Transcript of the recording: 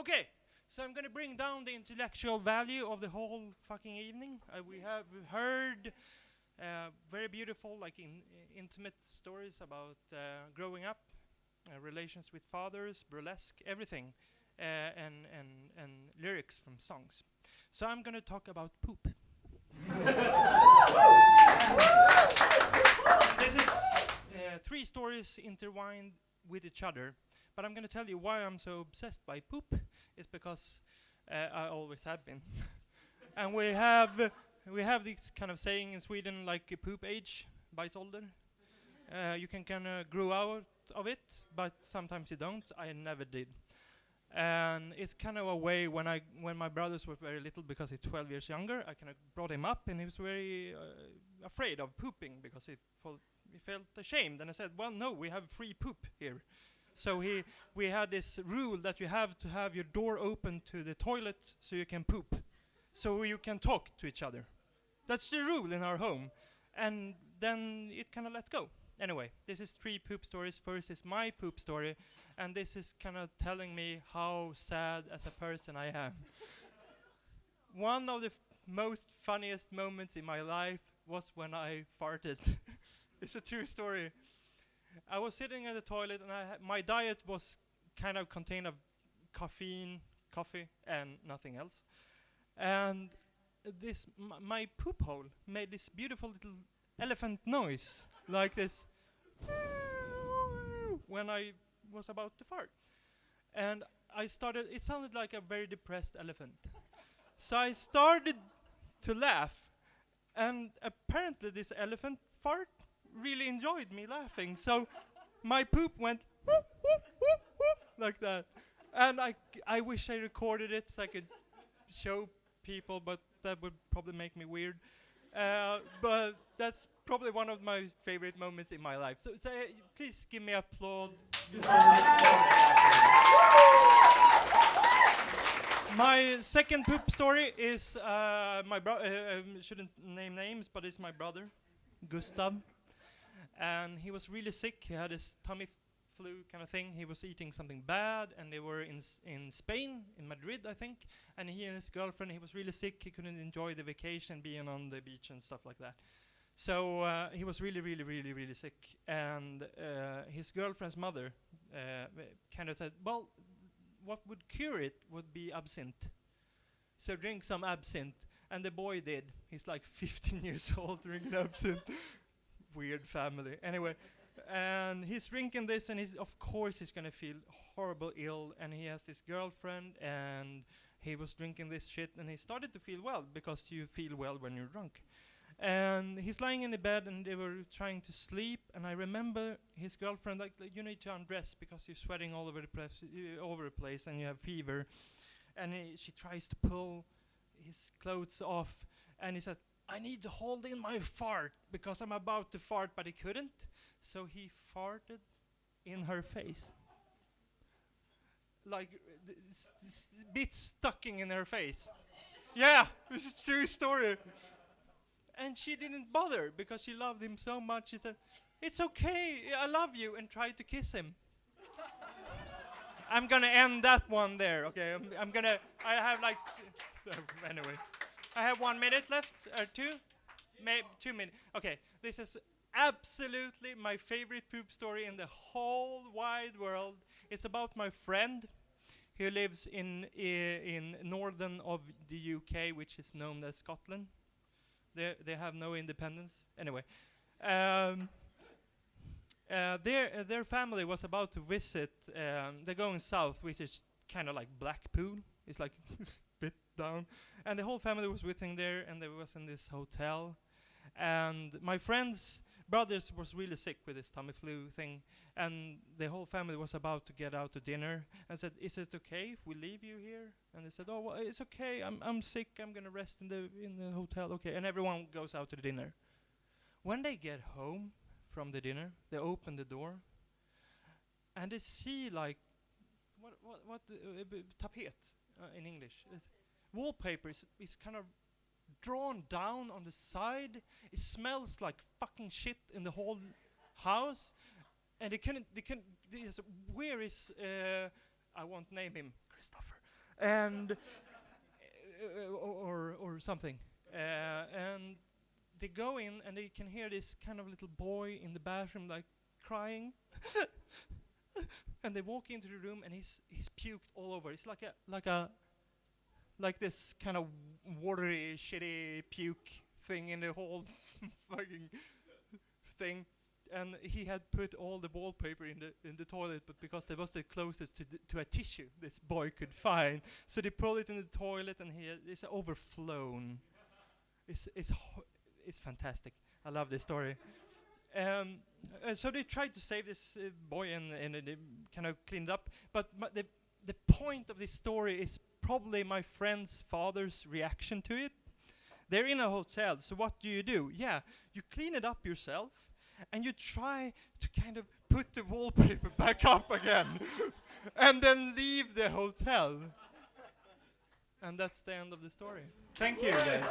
Okay, so I'm going to bring down the intellectual value of the whole fucking evening. We have heard very beautiful, like intimate stories about growing up, relations with fathers, burlesque, everything, and lyrics from songs. So I'm going to talk about poop. This is 3 stories intertwined with each other. But I'm going to tell you why I'm so obsessed by poop. It's because I always have been. And we have this kind of saying in Sweden, like poop age bites older. You can kind of grow out of it, but sometimes you don't. I never did. And it's kind of a way when my brothers were very little, because he's 12 years younger, I kind of brought him up, and he was very afraid of pooping because he felt ashamed. And I said, well, no, we have free poop here. So we had this rule that you have to have your door open to the toilet so you can poop, so you can talk to each other. That's the rule in our home. And then it kind of let go. Anyway, this is 3 poop stories. First is my poop story, and this is kind of telling me how sad as a person I am. One of the most funniest moments in my life was when I farted. It's a true story. I was sitting in the toilet, and my diet was kind of contained of caffeine, coffee, and nothing else. And this my poop hole made this beautiful little elephant noise, like this, when I was about to fart. And it sounded like a very depressed elephant. So I started to laugh, and apparently this elephant fart really enjoyed me laughing. So my poop went whoop, whoop, whoop, whoop, like that. And I wish I recorded it so I could show people, but that would probably make me weird. But that's probably one of my favorite moments in my life. So please give me applause. My second poop story is my brother. Shouldn't name names, but it's my brother, Gustav. And he was really sick. He had this tummy flu kind of thing. He was eating something bad, and they were in Spain, in Madrid, I think. And he and his girlfriend, he was really sick. He couldn't enjoy the vacation, being on the beach and stuff like that. So he was really, really, really, really sick. And his girlfriend's mother kind of said, well, what would cure it would be absinthe. So drink some absinthe. And the boy did. He's like 15 years old drinking absinthe. Weird family. Anyway, and he's drinking this, and of course he's gonna feel horrible ill. And he has this girlfriend, and he was drinking this shit, and he started to feel well, because you feel well when you're drunk. And he's lying in the bed, and they were trying to sleep. And I remember his girlfriend, like you need to undress because you're sweating all over the place, and you have fever. And she tries to pull his clothes off, and he said, I need to hold in my fart because I'm about to fart, but he couldn't. So he farted in her face. Like, this bit stucking in her face. Yeah, this is a true story. And she didn't bother because she loved him so much. She said, it's okay, I love you, and tried to kiss him. I'm gonna end that one there, okay? I have like, anyway. I have 1 minute left, or 2? Maybe 2 minutes. Okay, this is absolutely my favorite poop story in the whole wide world. It's about my friend who lives in northern of the UK, which is known as Scotland. They have no independence. Anyway, their family was about to visit. They're going south, which is kind of like Blackpool. It's like bit down. And the whole family was visiting there, and they was in this hotel. And my friend's brothers was really sick with this tummy flu thing, and the whole family was about to get out to dinner, and said, is it okay if we leave you here? And they said, oh, well, it's okay, I'm sick, I'm gonna rest in the hotel, okay. And everyone goes out to the dinner. When they get home from the dinner, they open the door, and they see like, what tapet in English? Wallpaper is kind of drawn down on the side. It smells like fucking shit in the whole house, and they can. Where is I won't name him, Christopher. and or something. And they go in and they can hear this kind of little boy in the bathroom like crying. And they walk into the room and he's puked all over. It's like this kind of watery, shitty puke thing in the whole fucking thing. And he had put all the wallpaper in the toilet, but because that was the closest to a tissue this boy could find, so they pulled it in the toilet, and it's overflown. It's fantastic. I love this story. So they tried to save this boy, and they kind of cleaned up. But the point of this story is probably my friend's father's reaction to it. They're in a hotel, so what do? Yeah, you clean it up yourself, and you try to kind of put the wallpaper back up again, and then leave the hotel. And that's the end of the story. Thank you, guys.